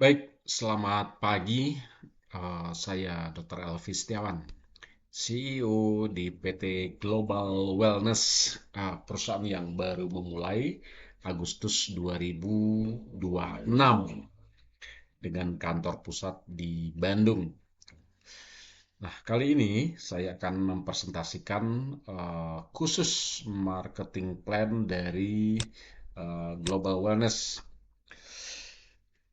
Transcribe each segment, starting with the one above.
Baik, selamat pagi. Saya Dr. Elvi Setiawan, CEO di PT Global Wellness, perusahaan yang baru memulai Agustus 2026 dengan kantor pusat di Bandung. Nah, kali ini saya akan mempresentasikan khusus marketing plan dari Global Wellness.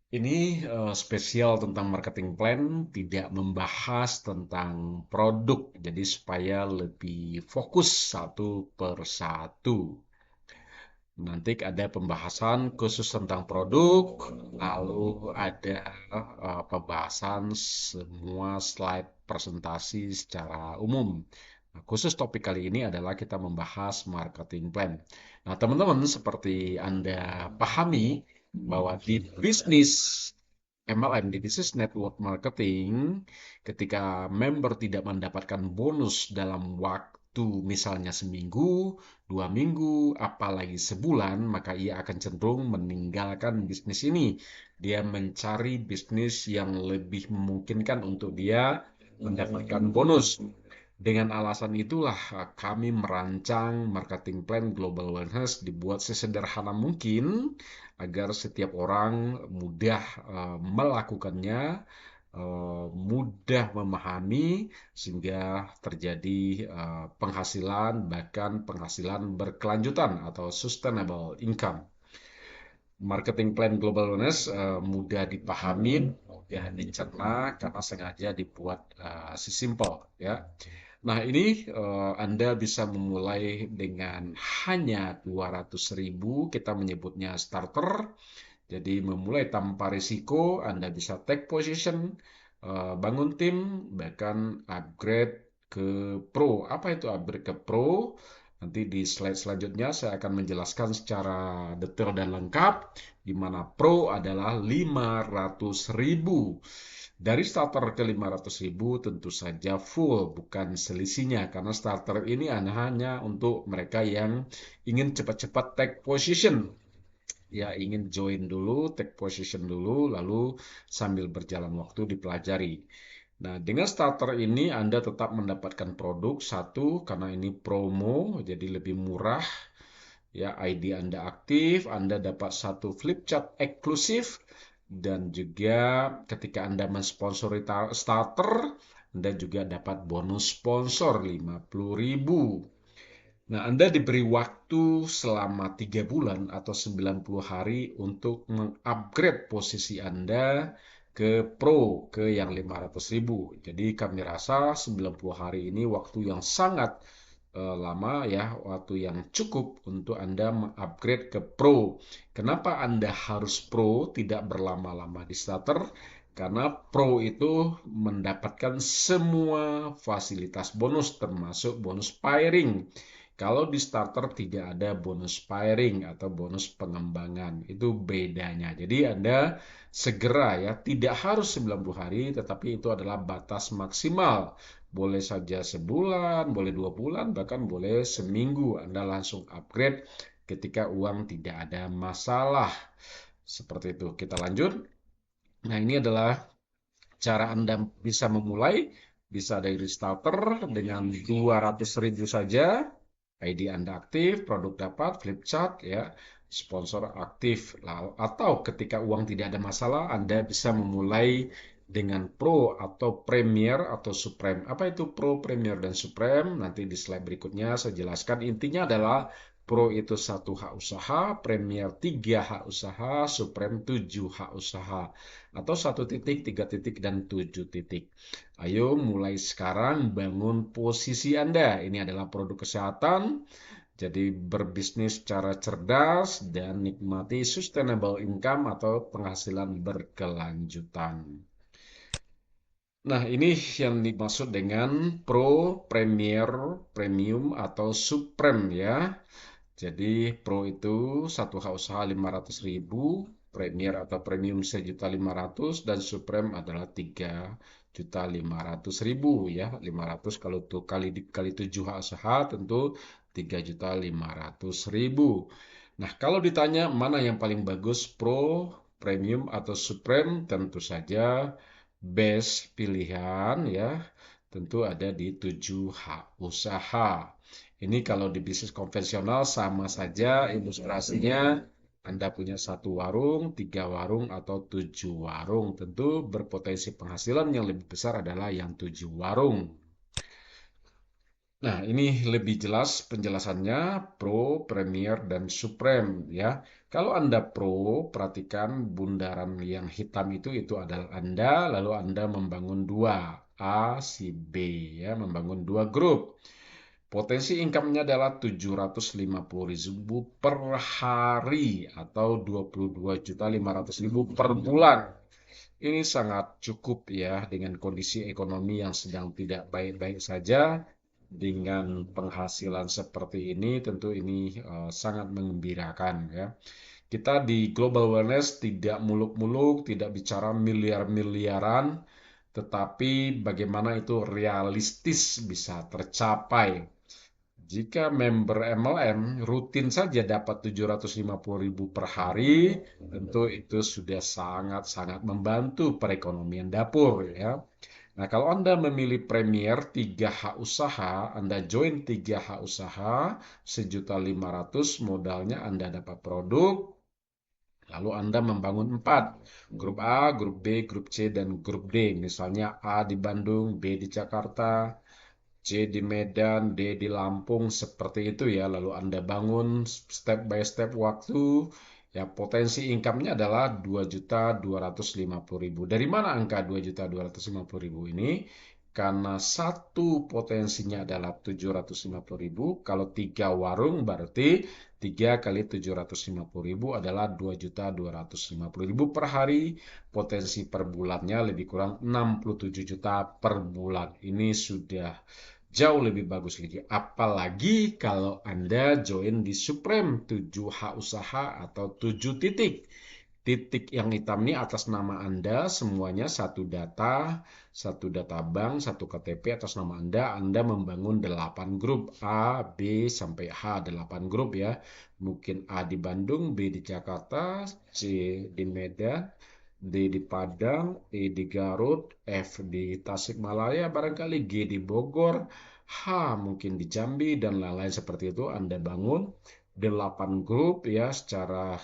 Ini spesial tentang marketing plan, tidak membahas tentang produk, jadi supaya lebih fokus satu per satu. Nanti ada pembahasan khusus tentang produk, lalu ada pembahasan semua slide presentasi secara umum. Nah, khusus topik kali ini adalah kita membahas marketing plan. Nah, teman-teman, seperti Anda pahami bahwa di bisnis MLM, di Business Network Marketing, ketika member tidak mendapatkan bonus dalam waktu misalnya seminggu, 2 minggu, apalagi sebulan, maka ia akan cenderung meninggalkan bisnis ini. Dia mencari bisnis yang lebih memungkinkan untuk dia mendapatkan bonus. Dengan alasan itulah kami merancang marketing plan Global Wellness dibuat sesederhana mungkin agar setiap orang mudah melakukannya, mudah memahami sehingga terjadi penghasilan, bahkan penghasilan berkelanjutan atau sustainable income. Marketing plan Global Wellness mudah dipahami, mudah dicerna karena sengaja dibuat simple ya. Nah, ini Anda bisa memulai dengan hanya 200.000, kita menyebutnya starter. Jadi memulai tanpa risiko, Anda bisa take position, bangun tim, bahkan upgrade ke Pro. Apa itu upgrade ke Pro? Nanti di slide selanjutnya saya akan menjelaskan secara detail dan lengkap, di mana Pro adalah 500.000. Dari starter ke 500.000 tentu saja full, bukan selisihnya. Karena starter ini hanya untuk mereka yang ingin cepat-cepat take position, ya ingin join dulu, take position dulu, lalu sambil berjalan waktu dipelajari. Nah, dengan starter ini Anda tetap mendapatkan produk satu karena ini promo, jadi lebih murah. Ya, ID Anda aktif, Anda dapat satu flip chart eksklusif, dan juga ketika Anda mensponsori starter, Anda juga dapat bonus sponsor 50.000. Nah, Anda diberi waktu selama 3 bulan atau 90 hari untuk mengupgrade posisi Anda ke Pro, ke yang 500.000. Jadi kami rasa 90 hari ini waktu yang sangat lama ya, waktu yang cukup untuk Anda mengupgrade ke Pro. Kenapa Anda harus Pro, tidak berlama-lama di starter? Karena Pro itu mendapatkan semua fasilitas bonus termasuk bonus pairing. Kalau di starter tidak ada bonus pairing atau bonus pengembangan, itu bedanya. Jadi Anda segera ya, tidak harus 90 hari, tetapi itu adalah batas maksimal. Boleh saja sebulan, boleh 2 bulan, bahkan boleh seminggu. Anda langsung upgrade ketika uang tidak ada masalah. Seperti itu. Kita lanjut. Nah, ini adalah cara Anda bisa memulai. Bisa dari starter dengan 200.000 saja. ID Anda aktif, produk dapat, flip chart, ya, sponsor aktif. Atau ketika uang tidak ada masalah, Anda bisa memulai dengan Pro atau Premier atau Supreme. Apa itu Pro, Premier, dan Supreme? Nanti di slide berikutnya saya jelaskan. Intinya adalah Pro itu 1 hak usaha, Premier 3 hak usaha, Supreme 7 hak usaha. Atau 1 titik, 3 titik, dan 7 titik. Ayo mulai sekarang bangun posisi Anda. Ini adalah produk kesehatan, jadi berbisnis secara cerdas dan nikmati sustainable income atau penghasilan berkelanjutan. Nah, ini yang dimaksud dengan Pro, Premier, Premium, atau Supreme ya. Jadi Pro itu 1 hak usaha 500.000, Premier atau Premium 1.500.000, dan Supreme adalah 3.500.000 ya. 500 kalau tuh kali 7 hak usaha tentu 3.500.000. Nah, kalau ditanya mana yang paling bagus, Pro, premium atau supreme, tentu saja best pilihan ya, tentu ada di 7H usaha. Ini kalau di bisnis konvensional sama saja ilustrasinya Anda punya satu warung, tiga warung, atau 7 warung. Tentu berpotensi penghasilan yang lebih besar adalah yang 7 warung. Nah, ini lebih jelas penjelasannya Pro, Premier, dan Supreme ya. Kalau Anda Pro, perhatikan bundaran yang hitam itu adalah Anda, lalu Anda membangun dua, A, si B ya, membangun dua grup. Potensi income-nya adalah 750.000 per hari atau 22.500.000 per bulan. Ini sangat cukup ya dengan kondisi ekonomi yang sedang tidak baik-baik saja. Dengan penghasilan seperti ini, tentu ini sangat mengembirakan ya. Kita di Global Wellness tidak muluk-muluk, tidak bicara miliar-miliaran, tetapi bagaimana itu realistis bisa tercapai. Jika member MLM rutin saja dapat 750.000 per hari, tentu itu sudah sangat-sangat membantu perekonomian dapur ya. Nah, kalau Anda memilih Premier 3H usaha, Anda join 3H usaha, 1.500.000 modalnya Anda dapat produk, lalu Anda membangun 4, grup A, grup B, grup C, dan grup D. Misalnya A di Bandung, B di Jakarta, C di Medan, D di Lampung, seperti itu ya. Lalu Anda bangun step by step waktu. Ya, potensi income-nya adalah 2.250.000. Dari mana angka 2.250.000 ini? Karena satu potensinya adalah 750.000. Kalau 3 warung berarti 3 kali 750.000 adalah 2.250.000 per hari. Potensi per bulannya lebih kurang 67 juta per bulan. Ini sudah jauh lebih bagus lagi. Apalagi kalau Anda join di Supreme 7H usaha atau 7 titik. Titik yang hitam ini atas nama Anda, semuanya satu data bank, satu KTP atas nama Anda. Anda membangun 8 grup A, B, sampai H, 8 grup ya. Mungkin A di Bandung, B di Jakarta, C di Medan, D di Padang, E di Garut, F di Tasikmalaya, barangkali G di Bogor, H mungkin di Jambi, dan lain-lain seperti itu. Anda bangun 8 grup ya secara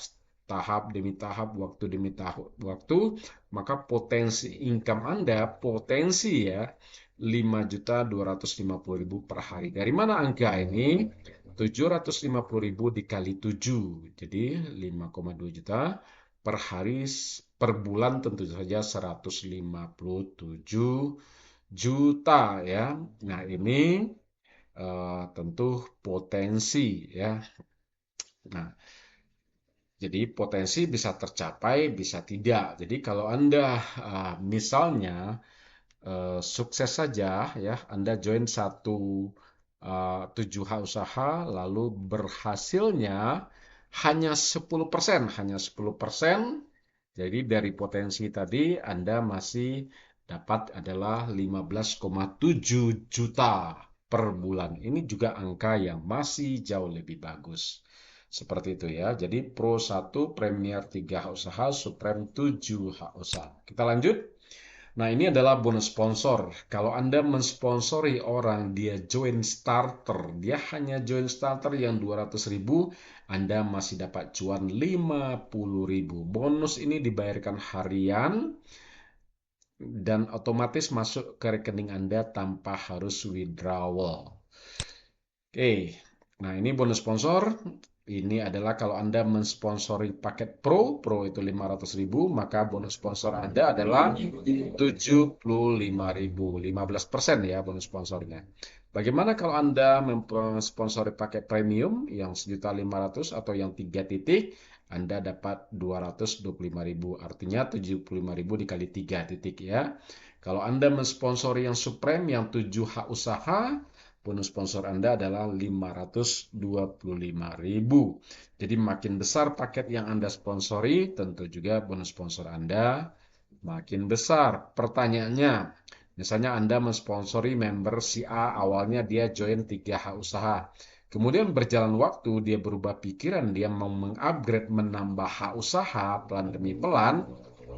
tahap demi tahap, waktu demi waktu, maka potensi income Anda, potensi ya, 5.250.000 per hari. Dari mana angka ini? 750.000 dikali 7, jadi 5,2 juta per hari, per bulan tentu saja 157 juta ya. Nah, ini tentu potensi ya. Nah, jadi potensi bisa tercapai, bisa tidak. Jadi kalau Anda misalnya sukses saja ya, Anda join satu 7H usaha, lalu berhasilnya hanya 10%, hanya 10%. Jadi dari potensi tadi Anda masih dapat adalah 15,7 juta per bulan. Ini juga angka yang masih jauh lebih bagus. Seperti itu ya. Jadi Pro 1, Premier 3H usaha, Supreme 7H usaha. Kita lanjut. Nah, ini adalah bonus sponsor. Kalau Anda mensponsori orang, dia join starter. Dia hanya join starter yang 200.000, Anda masih dapat cuan 50.000. Bonus ini dibayarkan harian dan otomatis masuk ke rekening Anda tanpa harus withdrawal. Oke, nah ini bonus sponsor. Ini adalah kalau Anda mensponsori paket Pro itu 500.000, maka bonus sponsor Anda adalah 75.000, 15% ya bonus sponsornya. Bagaimana kalau Anda mensponsori paket premium yang 1.500.000 atau yang 3 titik, Anda dapat 225.000, artinya 75.000 dikali 3 titik ya. Kalau Anda mensponsori yang Supreme, yang 7H usaha, bonus sponsor Anda adalah 525.000. Jadi makin besar paket yang Anda sponsori, tentu juga bonus sponsor Anda makin besar. Pertanyaannya, misalnya Anda mensponsori member si A, awalnya dia join 3H usaha. Kemudian berjalan waktu, dia berubah pikiran, dia mau mengupgrade, menambah hak usaha pelan demi pelan.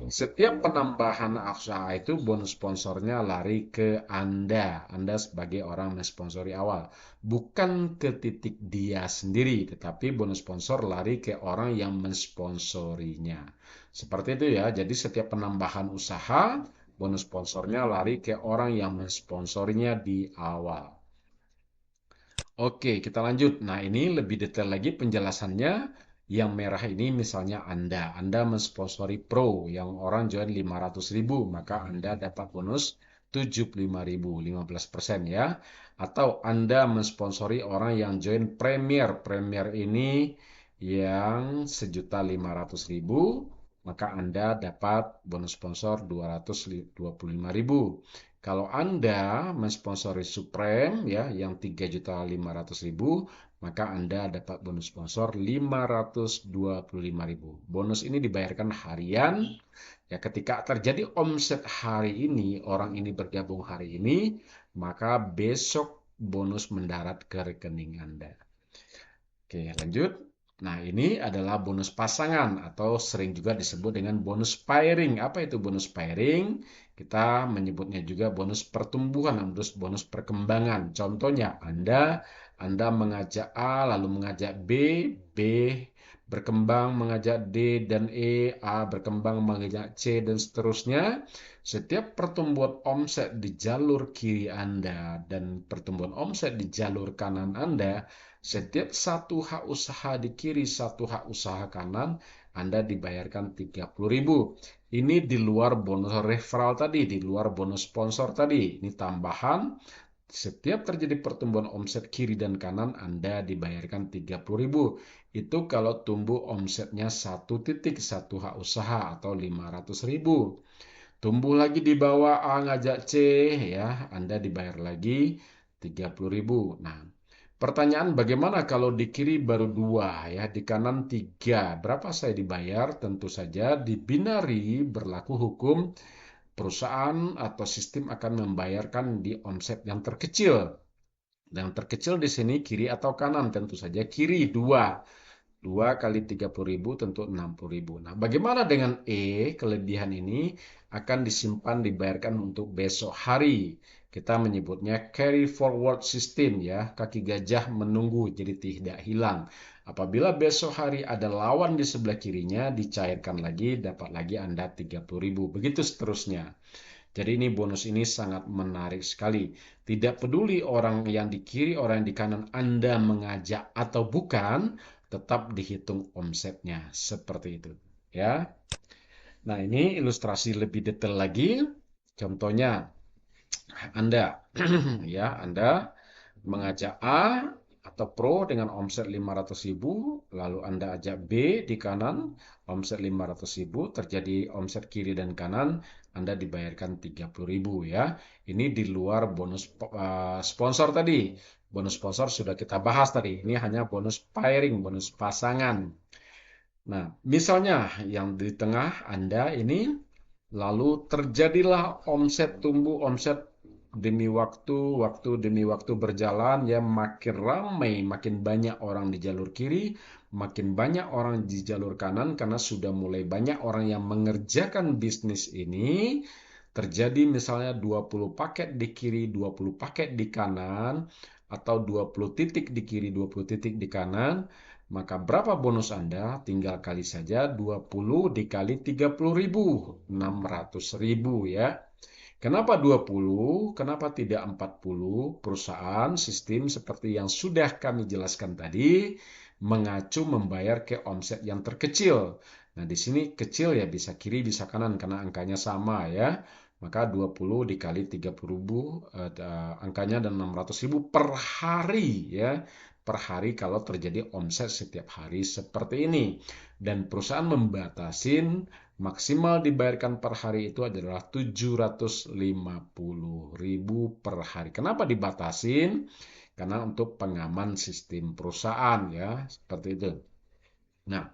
Setiap penambahan usaha itu bonus sponsornya lari ke Anda. Anda sebagai orang mensponsori awal. Bukan ke titik dia sendiri, tetapi bonus sponsor lari ke orang yang mensponsorinya. Seperti itu ya. Jadi setiap penambahan usaha, bonus sponsornya lari ke orang yang mensponsorinya di awal. Oke, kita lanjut. Nah, ini lebih detail lagi penjelasannya. Yang merah ini misalnya Anda mensponsori Pro yang orang join 500.000, maka Anda dapat bonus 75.000, 15% ya. Atau Anda mensponsori orang yang join Premier. Premier ini yang 1.500.000, maka Anda dapat bonus sponsor 225.000. Kalau Anda mensponsori Supreme ya yang 3.500.000, maka Anda dapat bonus sponsor 525.000. Bonus ini dibayarkan harian. Ya, ketika terjadi omset hari ini, orang ini bergabung hari ini, maka besok bonus mendarat ke rekening Anda. Oke, lanjut. Nah, ini adalah bonus pasangan atau sering juga disebut dengan bonus pairing. Apa itu bonus pairing? Kita menyebutnya juga bonus pertumbuhan, bonus perkembangan. Contohnya, Anda mengajak A lalu mengajak B, B berkembang mengajak D dan E, A berkembang mengajak C dan seterusnya. Setiap pertumbuhan omset di jalur kiri Anda dan pertumbuhan omset di jalur kanan Anda, setiap satu hak usaha di kiri, satu hak usaha kanan, Anda dibayarkan 30.000. Ini di luar bonus referral tadi, di luar bonus sponsor tadi. Ini tambahan. Setiap terjadi pertumbuhan omset kiri dan kanan, Anda dibayarkan 30.000. Itu kalau tumbuh omsetnya satu titik, satu hak usaha atau 500.000. Tumbuh lagi di bawah A ngajak C, ya, Anda dibayar lagi 30.000. Nah, pertanyaan bagaimana kalau di kiri baru 2 ya, di kanan 3. Berapa saya dibayar? Tentu saja di binary berlaku hukum perusahaan atau sistem akan membayarkan di omset yang terkecil. Yang terkecil di sini kiri atau kanan? Tentu saja kiri 2. 2 kali 30.000 tentu 60.000. Nah, bagaimana dengan E? Kelebihan ini akan disimpan dibayarkan untuk besok hari. Kita menyebutnya carry forward system ya. Kaki gajah menunggu jadi tidak hilang. Apabila besok hari ada lawan di sebelah kirinya, dicairkan lagi, dapat lagi Anda 30.000. Begitu seterusnya. Jadi ini bonus ini sangat menarik sekali. Tidak peduli orang yang di kiri, orang yang di kanan Anda mengajak atau bukan, tetap dihitung omsetnya. Seperti itu. Ya. Nah, ini ilustrasi lebih detail lagi. Contohnya, Anda ya, Anda mengajak A atau Pro dengan omset 500.000, lalu Anda ajak B di kanan, omset 500.000, terjadi omset kiri dan kanan, Anda dibayarkan 30.000 ya. Ini di luar bonus sponsor tadi. Bonus sponsor sudah kita bahas tadi. Ini hanya bonus pairing, bonus pasangan. Nah, misalnya yang di tengah Anda ini lalu terjadilah omset tumbuh, omset demi waktu, waktu demi waktu berjalan, ya makin ramai, makin banyak orang di jalur kiri, makin banyak orang di jalur kanan, karena sudah mulai banyak orang yang mengerjakan bisnis ini. Terjadi misalnya 20 paket di kiri, 20 paket di kanan, atau 20 titik di kiri, 20 titik di kanan, maka berapa bonus Anda? Tinggal kali saja 20 dikali 30.000, 600.000 ya. Kenapa 20? Kenapa tidak 40? Perusahaan sistem seperti yang sudah kami jelaskan tadi mengacu membayar ke omset yang terkecil. Nah, di sini kecil ya bisa kiri bisa kanan karena angkanya sama ya. Maka 20 dikali 30.000 angkanya dan 600.000 per hari ya. Per hari kalau terjadi omset setiap hari seperti ini. Dan perusahaan membatasin maksimal dibayarkan per hari itu adalah 750.000 per hari. Kenapa dibatasin? Karena untuk pengaman sistem perusahaan ya, seperti itu. Nah,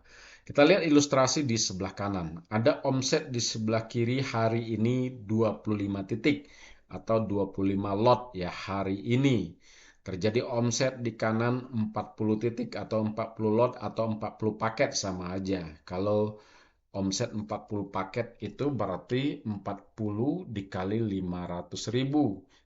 kita lihat ilustrasi di sebelah kanan. Ada omset di sebelah kiri hari ini 25 titik atau 25 lot ya hari ini. Terjadi omset di kanan 40 titik atau 40 lot atau 40 paket sama aja. Kalau omset 40 paket itu berarti 40 dikali 500.000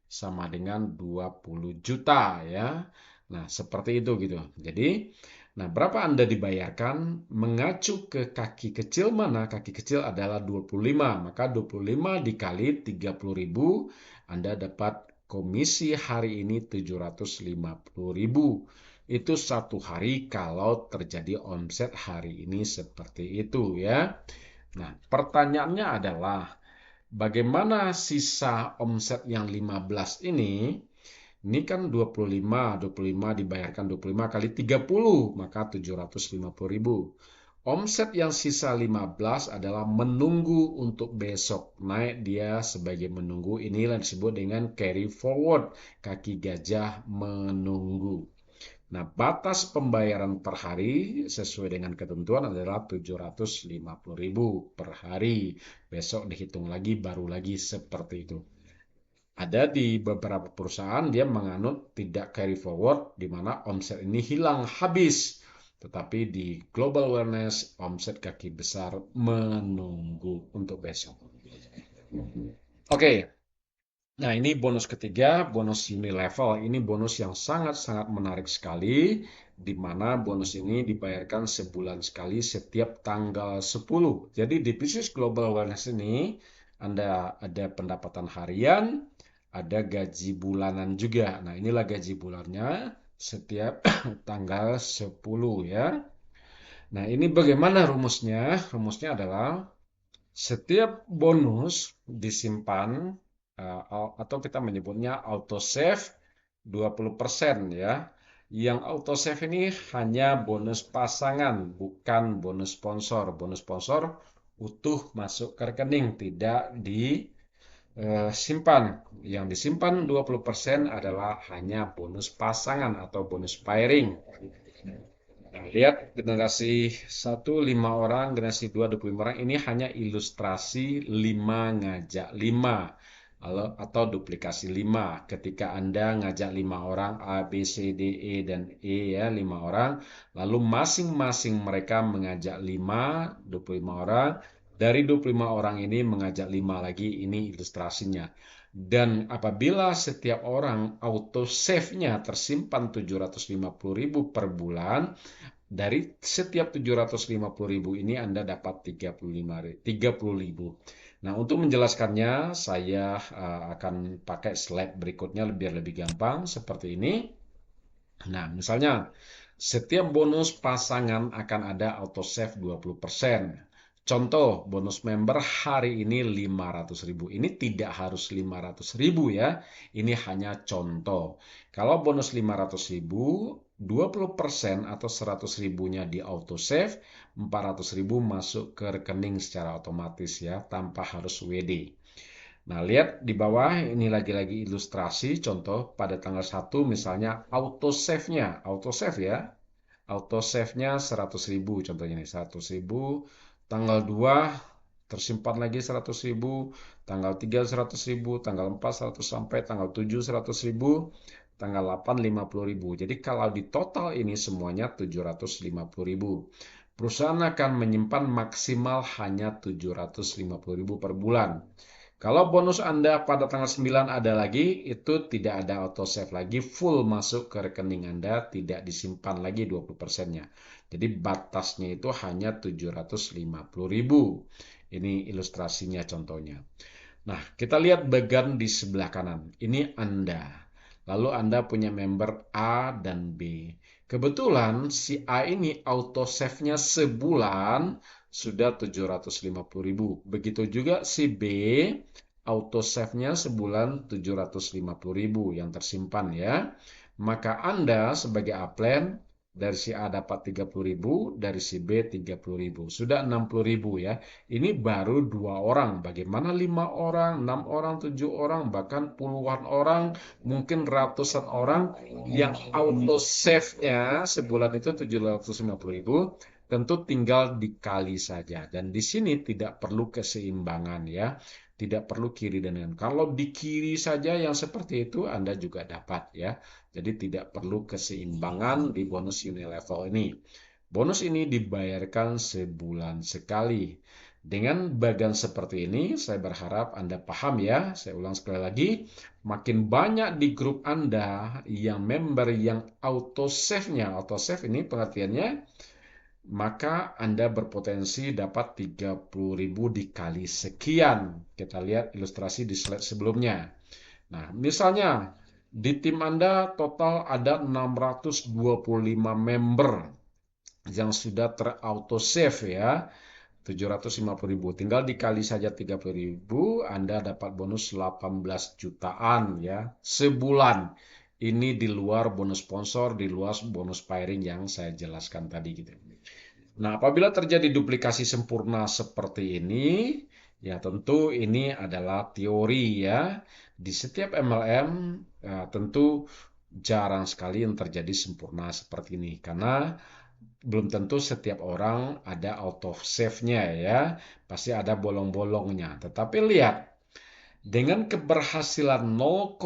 sama dengan 20 juta ya. Nah, seperti itu gitu. Jadi, nah berapa Anda dibayarkan mengacu ke kaki kecil mana? Kaki kecil adalah 25, maka 25 dikali 30.000 Anda dapat komisi hari ini 750.000. Itu satu hari kalau terjadi omset hari ini seperti itu ya. Nah, pertanyaannya adalah bagaimana sisa omset yang 15 ini? Ini kan 25 dibayarkan 25 kali 30, maka 750.000. Omset yang sisa 15 adalah menunggu untuk besok. Naik dia sebagai menunggu. Inilah disebut dengan carry forward. Kaki gajah menunggu. Nah, batas pembayaran per hari sesuai dengan ketentuan adalah 750.000 per hari. Besok dihitung lagi, baru lagi seperti itu. Ada di beberapa perusahaan dia menganut tidak carry forward, di mana omset ini hilang habis. Tetapi di Global Wellness, omset kaki besar menunggu untuk besok. Oke, nah ini bonus ketiga, bonus unilevel. Ini bonus yang sangat-sangat menarik sekali, di mana bonus ini dibayarkan sebulan sekali setiap tanggal 10. Jadi di bisnis Global Wellness ini, Anda ada pendapatan harian, ada gaji bulanan juga. Nah, inilah gaji bulannya setiap tanggal 10 ya. Nah, ini bagaimana rumusnya? Rumusnya adalah setiap bonus disimpan atau kita menyebutnya auto save 20% ya. Yang auto save ini hanya bonus pasangan, bukan bonus sponsor. Bonus sponsor utuh masuk ke rekening, tidak disimpan. Yang disimpan 20% adalah hanya bonus pasangan atau bonus pairing. Nah, lihat generasi 1 5 orang, generasi 2 25 orang. Ini hanya ilustrasi 5 ngajak 5 atau duplikasi 5. Ketika Anda ngajak 5 orang A, B, C, D, E, dan E ya, 5 orang. Lalu masing-masing mereka mengajak 5, 25 orang. Dari 25 orang ini mengajak 5 lagi, ini ilustrasinya. Dan apabila setiap orang auto save-nya tersimpan 750.000 per bulan, dari setiap 750.000 ini Anda dapat 30.000. Nah, untuk menjelaskannya saya akan pakai slide berikutnya biar lebih gampang seperti ini. Nah, misalnya setiap bonus pasangan akan ada auto save 20%. Contoh, bonus member hari ini 500.000. Ini tidak harus 500.000 ya. Ini hanya contoh. Kalau bonus 500.000, 20% atau 100.000-nya di auto save, 400.000 masuk ke rekening secara otomatis ya, tanpa harus WD. Nah, lihat di bawah ini lagi-lagi ilustrasi contoh pada tanggal 1 misalnya auto save-nya, auto save ya. Auto save-nya 100.000 contohnya nih, 100.000. Tanggal 2 tersimpan lagi 100.000, tanggal 3 100.000, tanggal 4 100 sampai tanggal 7 100.000, tanggal 8 50.000. Jadi kalau di total ini semuanya 750.000. Perusahaan akan menyimpan maksimal hanya 750.000 per bulan. Kalau bonus Anda pada tanggal 9 ada lagi, itu tidak ada auto save lagi, full masuk ke rekening Anda, tidak disimpan lagi 20%-nya. Jadi batasnya itu hanya 750.000. Ini ilustrasinya contohnya. Nah, kita lihat bagian di sebelah kanan. Ini Anda. Lalu Anda punya member A dan B. Kebetulan si A ini auto save-nya sebulan sudah 750.000. Begitu juga si B auto save-nya sebulan 750.000 yang tersimpan ya. Maka Anda sebagai upline dari si A dapat 30.000, dari si B 30.000. Sudah 60.000 ya. Ini baru 2 orang. Bagaimana 5 orang, 6 orang, 7 orang, bahkan puluhan orang, mungkin ratusan orang yang auto save-nya sebulan itu 750.000. tentu tinggal dikali saja. Dan di sini tidak perlu keseimbangan ya. Tidak perlu kiri dan kanan. Kalau di kiri saja yang seperti itu Anda juga dapat ya. Jadi tidak perlu keseimbangan di bonus Unilevel ini. Bonus ini dibayarkan sebulan sekali. Dengan bagian seperti ini, saya berharap Anda paham ya. Saya ulang sekali lagi, makin banyak di grup Anda yang member yang auto save-nya. Auto save ini pengertiannya, maka Anda berpotensi dapat 30.000 dikali sekian. Kita lihat ilustrasi di slide sebelumnya. Nah, misalnya di tim Anda total ada 625 member yang sudah terauto-save ya. 750.000. Tinggal dikali saja 30.000, Anda dapat bonus 18 jutaan ya sebulan. Ini di luar bonus sponsor, di luar bonus pairing yang saya jelaskan tadi gitu. Nah, apabila terjadi duplikasi sempurna seperti ini, ya tentu ini adalah teori ya. Di setiap MLM tentu jarang sekali yang terjadi sempurna seperti ini karena belum tentu setiap orang ada auto save-nya ya. Pasti ada bolong-bolongnya. Tetapi lihat, dengan keberhasilan 0,1%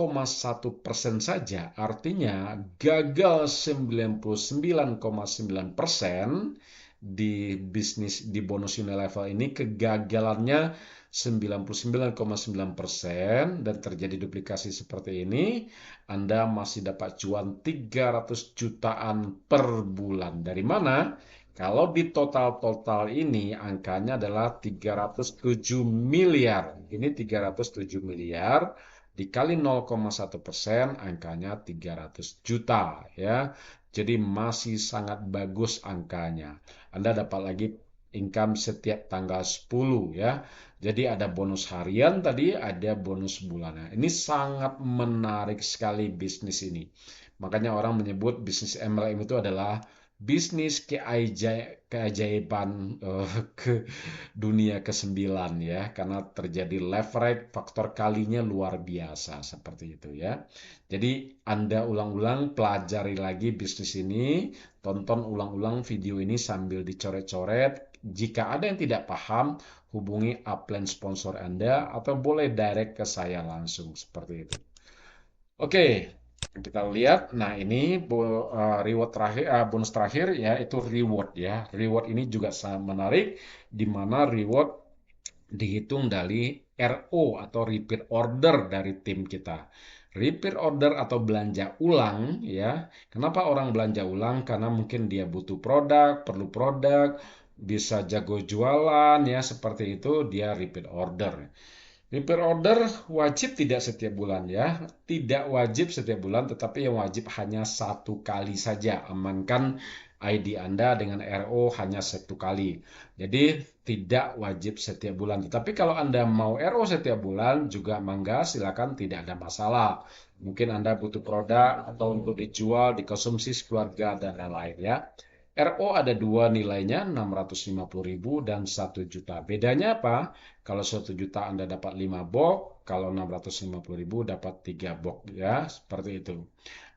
saja, artinya gagal 99,9% di bisnis di bonus Unilevel ini kegagalannya 99,9% dan terjadi duplikasi seperti ini, Anda masih dapat cuan 300 jutaan per bulan. Dari mana? Kalau di total-total ini angkanya adalah 307 miliar. Ini 307 miliar dikali 0,1% angkanya 300 juta ya. Jadi masih sangat bagus angkanya. Anda dapat lagi income setiap tanggal 10 ya. Jadi ada bonus harian tadi, ada bonus bulanan. Ini sangat menarik sekali bisnis ini. Makanya orang menyebut bisnis MLM itu adalah bisnis keajaiban ke dunia ke-9 ya, karena terjadi leverage faktor kalinya luar biasa seperti itu ya. Jadi Anda ulang-ulang pelajari lagi bisnis ini, tonton ulang-ulang video ini sambil dicoret-coret. Jika ada yang tidak paham, hubungi upline sponsor Anda atau boleh direct ke saya langsung seperti itu. Oke, kita lihat. Nah, ini reward terakhir, bonus terakhir ya itu reward ya. Reward ini juga sangat menarik, di mana reward dihitung dari RO atau repeat order dari tim kita. Repeat order atau belanja ulang ya. Kenapa orang belanja ulang? Karena mungkin dia butuh produk, perlu produk, bisa jago jualan ya seperti itu, dia repeat order. Repeat order wajib tidak setiap bulan ya, tidak wajib setiap bulan, tetapi yang wajib hanya satu kali saja. Amankan ID Anda dengan RO hanya satu kali. Jadi tidak wajib setiap bulan. Tetapi kalau Anda mau RO setiap bulan juga mangga, silakan, tidak ada masalah. Mungkin Anda butuh produk atau untuk dijual, dikonsumsi keluarga dan lain-lain ya. RO ada dua nilainya, 650.000 dan 1 juta. Bedanya apa? Kalau 1 juta Anda dapat 5 box, kalau 650.000 dapat 3 box ya, seperti itu.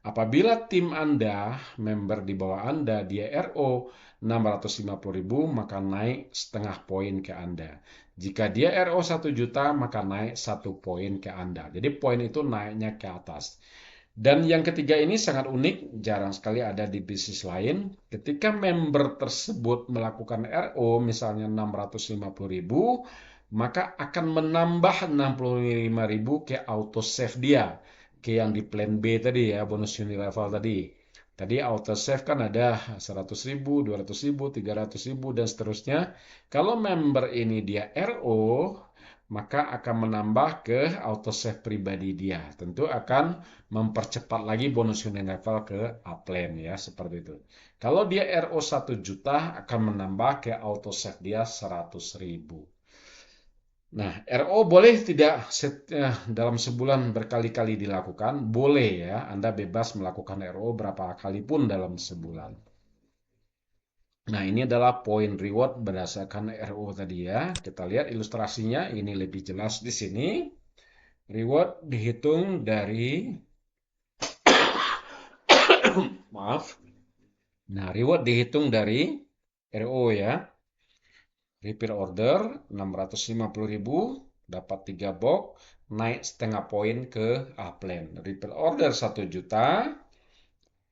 Apabila tim Anda, member di bawah Anda, dia RO 650.000, maka naik setengah poin ke Anda. Jika dia RO 1 juta, maka naik 1 poin ke Anda. Jadi poin itu naiknya ke atas. Dan yang ketiga ini sangat unik, jarang sekali ada di bisnis lain. Ketika member tersebut melakukan RO misalnya 650.000, maka akan menambah 65.000 ke auto save dia. Ke yang di plan B tadi ya, bonus Unilevel tadi. Tadi auto save kan ada 100.000, 200.000, 300.000 dan seterusnya. Kalau member ini dia RO, maka akan menambah ke auto save pribadi dia. Tentu akan mempercepat lagi bonus Unilevel ke upline ya, seperti itu. Kalau dia RO 1 juta akan menambah ke auto save dia 100.000. Nah, RO boleh tidak dalam sebulan berkali-kali dilakukan? Boleh ya, Anda bebas melakukan RO berapa kali pun dalam sebulan. Nah, ini adalah poin reward berdasarkan RO tadi ya. Kita lihat ilustrasinya, ini lebih jelas di sini. Reward dihitung dari, maaf. Nah, reward dihitung dari RO ya. Repeat order 650.000, dapat 3 box, naik setengah poin ke A-plan. Repeat order 1 juta,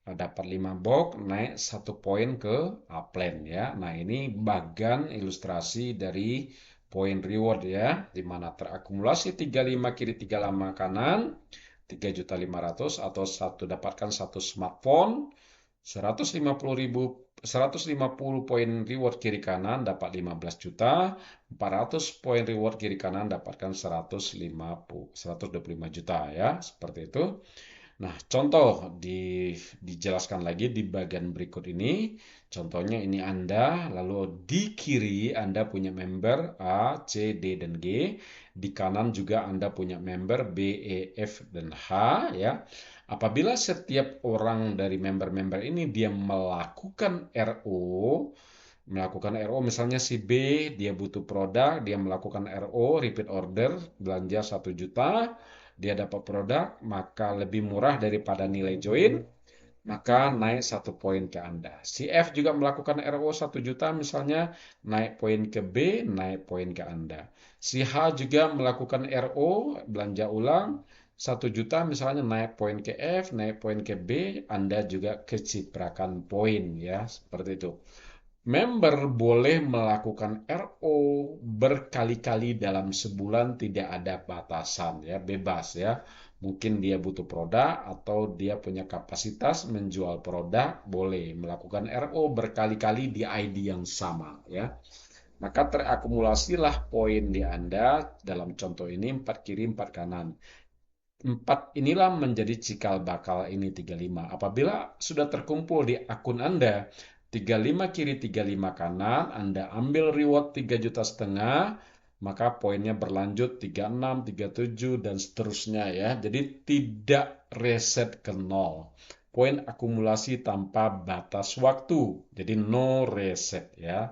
dapat 5 box, naik 1 poin ke A-plan ya. Nah, ini bagian ilustrasi dari poin reward ya, di mana terakumulasi 35 kiri 35 kanan, 3.500.000 atau dapatkan satu smartphone, 150 poin reward kiri kanan dapat 15 juta, 400 poin reward kiri kanan dapatkan 125 juta ya, seperti itu. Nah, contoh dijelaskan lagi di bagian berikut ini. Contohnya ini Anda, lalu di kiri Anda punya member A, C, D, dan G. Di kanan juga Anda punya member B, E, F, dan H ya. Apabila setiap orang dari member-member ini dia melakukan RO misalnya si B dia butuh produk, dia melakukan RO repeat order belanja 1 juta, dia dapat produk maka lebih murah daripada nilai join, maka naik 1 poin ke Anda. Si F juga melakukan RO 1 juta misalnya, naik poin ke B, naik poin ke Anda. Si H juga melakukan RO belanja ulang 1 juta misalnya, naik poin ke F, naik poin ke B, Anda juga keciprakan poin ya, seperti itu. Member boleh melakukan RO berkali-kali dalam sebulan, tidak ada batasan ya, bebas ya. Mungkin dia butuh produk atau dia punya kapasitas menjual produk, boleh melakukan RO berkali-kali di ID yang sama ya. Maka terakumulasilah poin di Anda dalam contoh ini 4 kiri 4 kanan. 4 inilah menjadi cikal bakal ini 35. Apabila sudah terkumpul di akun Anda 35 kiri 35 kanan, Anda ambil reward 3,5 juta, maka poinnya berlanjut 36, 37 dan seterusnya ya. Jadi tidak reset ke nol. Poin akumulasi tanpa batas waktu. Jadi no reset ya.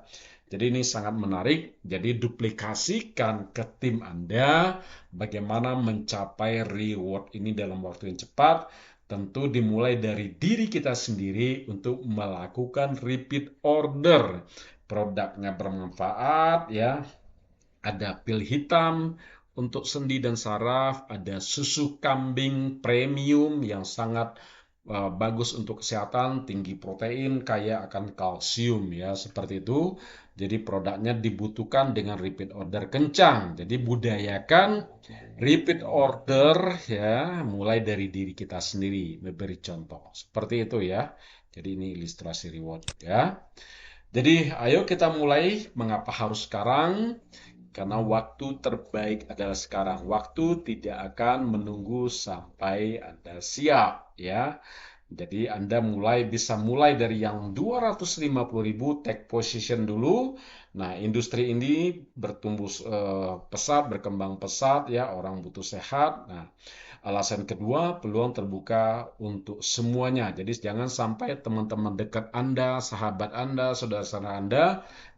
Jadi ini sangat menarik. Jadi duplikasikan ke tim Anda bagaimana mencapai reward ini dalam waktu yang cepat. Tentu dimulai dari diri kita sendiri untuk melakukan repeat order. Produknya bermanfaat ya. Ada pil hitam untuk sendi dan saraf, ada susu kambing premium yang sangat bagus untuk kesehatan, tinggi protein, kaya akan kalsium ya, seperti itu. Jadi produknya dibutuhkan dengan repeat order kencang. Jadi budayakan repeat order ya, mulai dari diri kita sendiri, memberi contoh. Seperti itu ya. Jadi ini ilustrasi reward ya. Jadi ayo kita mulai. Mengapa harus sekarang? Karena waktu terbaik adalah sekarang. Waktu tidak akan menunggu sampai Anda siap ya. Jadi Anda bisa mulai dari yang 250.000 take position dulu. Nah, industri ini bertumbuh pesat, berkembang pesat ya, orang butuh sehat. Nah, alasan kedua, peluang terbuka untuk semuanya. Jadi jangan sampai teman-teman dekat Anda, sahabat Anda, saudara-saudara Anda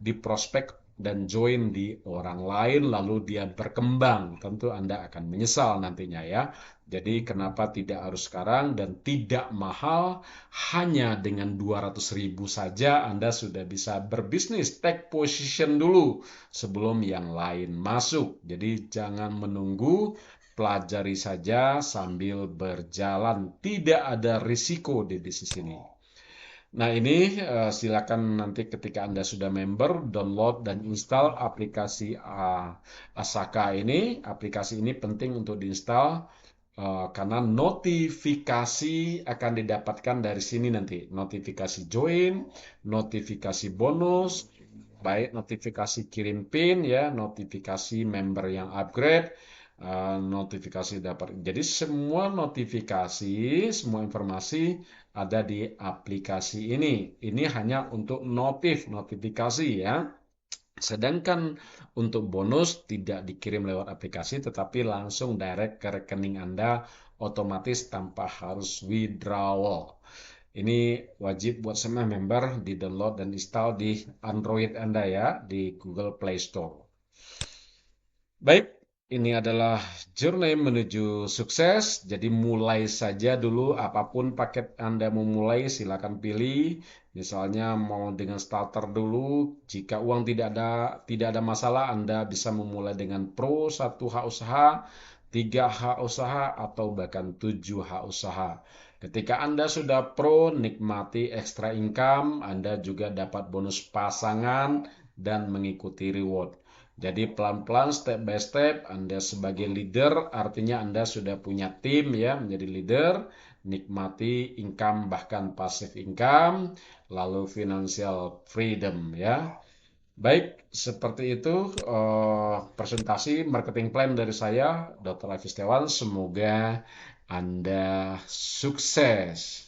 di prospek dan join di orang lain lalu dia berkembang. Tentu Anda akan menyesal nantinya ya. Jadi kenapa tidak harus sekarang dan tidak mahal, hanya dengan 200.000 saja Anda sudah bisa berbisnis. Take position dulu sebelum yang lain masuk. Jadi jangan menunggu, pelajari saja sambil berjalan. Tidak ada risiko di bisnis ini. Nah, ini silakan nanti ketika Anda sudah member, download dan install aplikasi Asaka ini. Aplikasi ini penting untuk diinstal karena notifikasi akan didapatkan dari sini nanti. Notifikasi join, notifikasi bonus, baik notifikasi kirim PIN ya, notifikasi member yang upgrade, notifikasi dapat. Jadi semua notifikasi, semua informasi ada di aplikasi ini. Ini hanya untuk notifikasi ya. Sedangkan untuk bonus tidak dikirim lewat aplikasi tetapi langsung direct ke rekening Anda otomatis tanpa harus withdrawal. Ini wajib buat semua member di download dan install di Android Anda ya, di Google Play Store. Baik, Ini adalah journey menuju sukses. Jadi mulai saja dulu apapun paket Anda mau mulai silakan pilih. Misalnya mau dengan starter dulu. Jika uang tidak ada masalah, Anda bisa memulai dengan Pro 1H usaha, 3H usaha atau bahkan 7H usaha. Ketika Anda sudah Pro, nikmati extra income, Anda juga dapat bonus pasangan dan mengikuti reward. Jadi pelan-pelan step by step Anda sebagai leader artinya Anda sudah punya tim ya menjadi leader, nikmati income bahkan passive income, lalu financial freedom ya. Baik, seperti itu presentasi marketing plan dari saya, Dr. Rafi Setiawan. Semoga Anda sukses.